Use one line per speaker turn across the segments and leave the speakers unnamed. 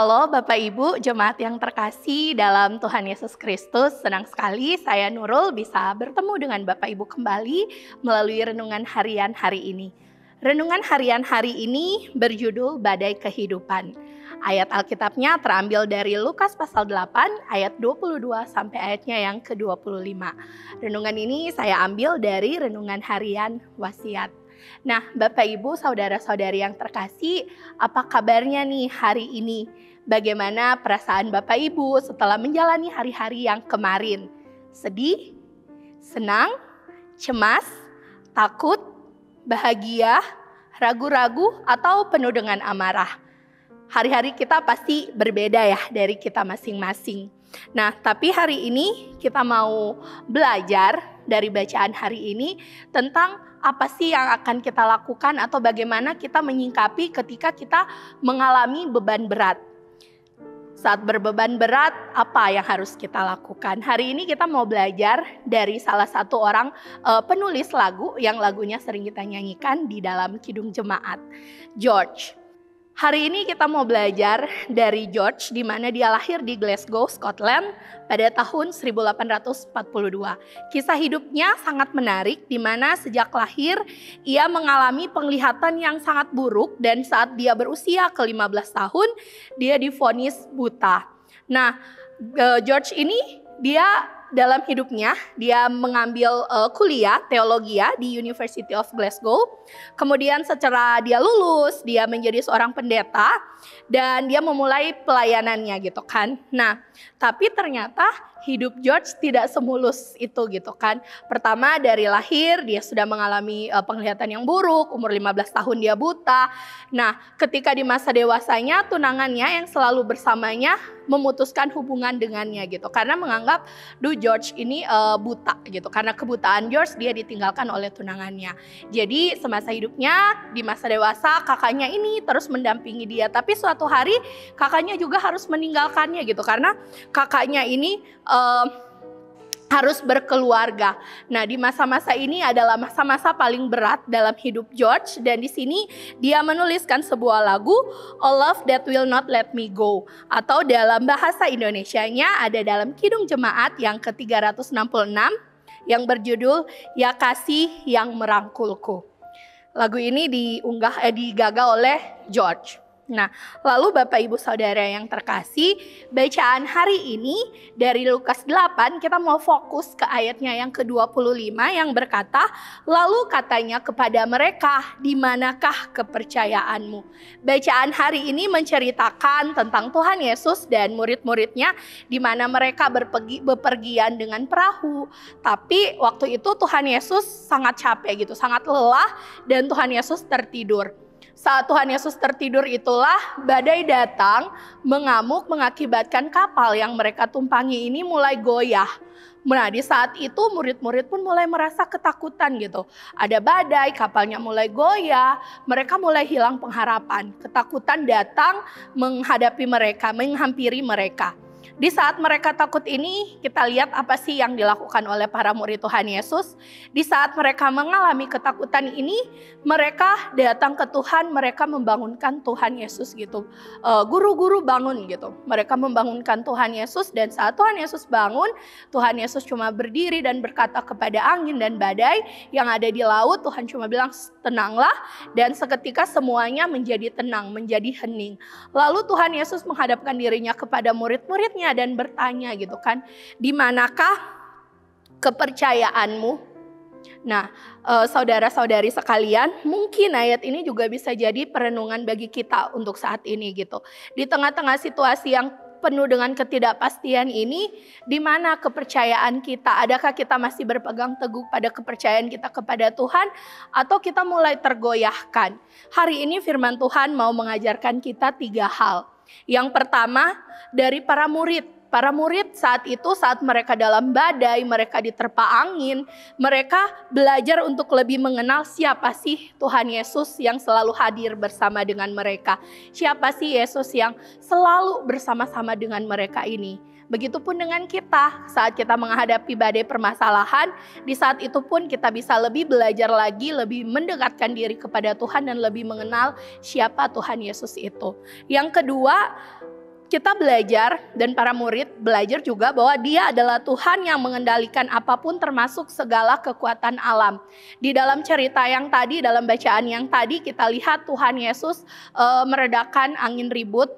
Halo Bapak Ibu, jemaat yang terkasih dalam Tuhan Yesus Kristus. Senang sekali saya Nurul bisa bertemu dengan Bapak Ibu kembali melalui renungan harian hari ini. Renungan harian hari ini berjudul Badai Kehidupan. Ayat Alkitabnya terambil dari Lukas pasal 8 ayat 22 sampai ayatnya yang ke-25. Renungan ini saya ambil dari renungan harian wasiat. Nah, Bapak Ibu, saudara-saudari yang terkasih, apa kabarnya nih hari ini? Bagaimana perasaan Bapak Ibu setelah menjalani hari-hari yang kemarin? Sedih, senang, cemas, takut, bahagia, ragu-ragu, atau penuh dengan amarah? Hari-hari kita pasti berbeda ya dari kita masing-masing. Nah, tapi hari ini kita mau belajar dari bacaan hari ini tentang apa sih yang akan kita lakukan atau bagaimana kita menyingkapi ketika kita mengalami beban berat. Saat berbeban berat, apa yang harus kita lakukan? Hari ini kita mau belajar dari salah satu orang penulis lagu yang lagunya sering kita nyanyikan di dalam Kidung Jemaat, George. Hari ini kita mau belajar dari George, di mana dia lahir di Glasgow, Scotland pada tahun 1842. Kisah hidupnya sangat menarik, di mana sejak lahir ia mengalami penglihatan yang sangat buruk dan saat dia berusia ke-15 tahun dia divonis buta. Nah, George ini dia dalam hidupnya dia mengambil kuliah teologi di University of Glasgow. Kemudian setelah dia lulus, dia menjadi seorang pendeta dan dia memulai pelayanannya gitu kan. Nah, tapi ternyata hidup George tidak semulus itu gitu kan. Pertama dari lahir dia sudah mengalami penglihatan yang buruk, umur 15 tahun dia buta. Nah, ketika di masa dewasanya tunangannya yang selalu bersamanya memutuskan hubungan dengannya gitu. Karena menganggap George ini buta gitu. Karena kebutaan George dia ditinggalkan oleh tunangannya. Jadi semasa hidupnya di masa dewasa kakaknya ini terus mendampingi dia. Tapi suatu hari kakaknya juga harus meninggalkannya gitu. Karena kakaknya ini harus berkeluarga. Nah, di masa-masa ini adalah masa-masa paling berat dalam hidup George dan di sini dia menuliskan sebuah lagu A Love That Will Not Let Me Go, atau dalam bahasa Indonesianya ada dalam Kidung Jemaat yang ke-366 yang berjudul Ya Kasih Yang Merangkulku. Lagu ini digagas oleh George. Nah, lalu Bapak Ibu Saudara yang terkasih, bacaan hari ini dari Lukas 8 kita mau fokus ke ayatnya yang ke-25 yang berkata, lalu katanya kepada mereka, di manakah kepercayaanmu? Bacaan hari ini menceritakan tentang Tuhan Yesus dan murid-muridnya di mana mereka bepergian dengan perahu. Tapi waktu itu Tuhan Yesus sangat capek gitu, sangat lelah dan Tuhan Yesus tertidur. Saat Tuhan Yesus tertidur itulah badai datang mengamuk mengakibatkan kapal yang mereka tumpangi ini mulai goyah. Nah, di saat itu murid-murid pun mulai merasa ketakutan gitu. Ada badai, kapalnya mulai goyah, mereka mulai hilang pengharapan. Ketakutan datang menghadapi mereka, menghampiri mereka. Di saat mereka takut ini, kita lihat apa sih yang dilakukan oleh para murid Tuhan Yesus. Di saat mereka mengalami ketakutan ini, mereka datang ke Tuhan, mereka membangunkan Tuhan Yesus gitu. Guru-guru bangun gitu. Mereka membangunkan Tuhan Yesus dan saat Tuhan Yesus bangun, Tuhan Yesus cuma berdiri dan berkata kepada angin dan badai yang ada di laut, Tuhan cuma bilang tenanglah dan seketika semuanya menjadi tenang, menjadi hening. Lalu Tuhan Yesus menghadapkan dirinya kepada murid-muridnya dan bertanya gitu kan, di manakah kepercayaanmu? Nah, saudara-saudari sekalian, mungkin ayat ini juga bisa jadi perenungan bagi kita untuk saat ini gitu. Di tengah-tengah situasi yang penuh dengan ketidakpastian ini, di mana kepercayaan kita? Adakah kita masih berpegang teguh pada kepercayaan kita kepada Tuhan atau kita mulai tergoyahkan? Hari ini firman Tuhan mau mengajarkan kita 3 hal. Yang pertama dari para murid. Para murid saat itu, saat mereka dalam badai, mereka diterpa angin, mereka belajar untuk lebih mengenal siapa sih Tuhan Yesus yang selalu hadir bersama dengan mereka. Siapa sih Yesus yang selalu bersama-sama dengan mereka ini. Begitupun dengan kita, saat kita menghadapi badai permasalahan, di saat itu pun kita bisa lebih belajar lagi, lebih mendekatkan diri kepada Tuhan dan lebih mengenal siapa Tuhan Yesus itu. Yang kedua, kita belajar dan para murid belajar juga bahwa Dia adalah Tuhan yang mengendalikan apapun termasuk segala kekuatan alam. Di dalam cerita yang tadi, dalam bacaan yang tadi kita lihat Tuhan Yesus meredakan angin ribut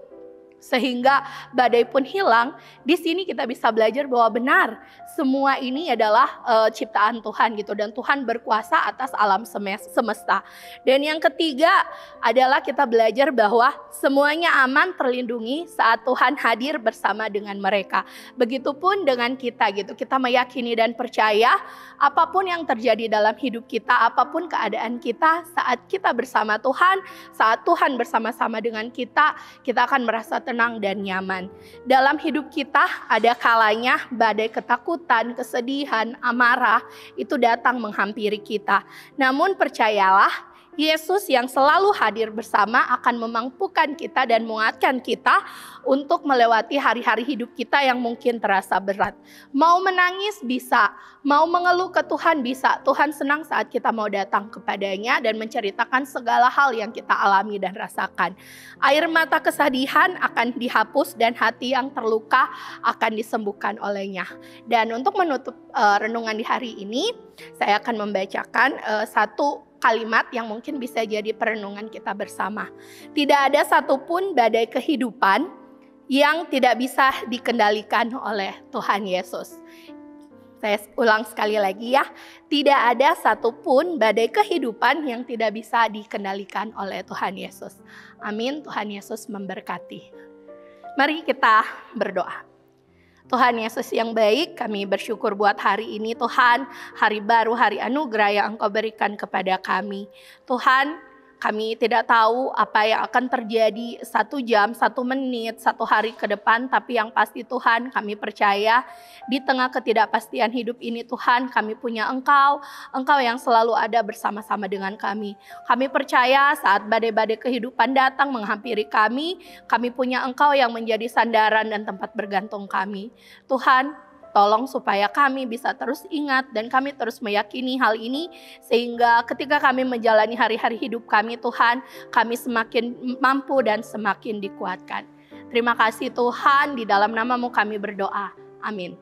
sehingga badai pun hilang. Di sini kita bisa belajar bahwa benar semua ini adalah ciptaan Tuhan gitu, dan Tuhan berkuasa atas alam semesta. Dan yang ketiga adalah kita belajar bahwa semuanya aman, terlindungi saat Tuhan hadir bersama dengan mereka. Begitupun dengan kita gitu. Kita meyakini dan percaya apapun yang terjadi dalam hidup kita, apapun keadaan kita, saat kita bersama Tuhan, saat Tuhan bersama-sama dengan kita akan merasa tenang dan nyaman. Dalam hidup kita ada kalanya badai ketakutan, kesedihan, amarah itu datang menghampiri kita. Namun percayalah, Yesus yang selalu hadir bersama akan memampukan kita dan menguatkan kita untuk melewati hari-hari hidup kita yang mungkin terasa berat. Mau menangis bisa, mau mengeluh ke Tuhan bisa. Tuhan senang saat kita mau datang kepadanya dan menceritakan segala hal yang kita alami dan rasakan. Air mata kesedihan akan dihapus dan hati yang terluka akan disembuhkan olehnya. Dan untuk menutup renungan di hari ini, saya akan membacakan satu kalimat yang mungkin bisa jadi perenungan kita bersama. Tidak ada satupun badai kehidupan yang tidak bisa dikendalikan oleh Tuhan Yesus. Saya ulang sekali lagi ya. Tidak ada satupun badai kehidupan yang tidak bisa dikendalikan oleh Tuhan Yesus. Amin. Tuhan Yesus memberkati. Mari kita berdoa. Tuhan Yesus yang baik, kami bersyukur buat hari ini Tuhan, hari baru, hari anugerah yang Engkau berikan kepada kami. Tuhan, kami tidak tahu apa yang akan terjadi 1 jam, 1 menit, 1 hari ke depan. Tapi yang pasti Tuhan, kami percaya di tengah ketidakpastian hidup ini Tuhan, kami punya Engkau yang selalu ada bersama-sama dengan kami. Kami percaya saat badai-badai kehidupan datang menghampiri kami punya Engkau yang menjadi sandaran dan tempat bergantung kami. Tuhan, tolong supaya kami bisa terus ingat dan kami terus meyakini hal ini, sehingga ketika kami menjalani hari-hari hidup kami Tuhan, kami semakin mampu dan semakin dikuatkan. Terima kasih Tuhan, di dalam nama-Mu kami berdoa. Amin.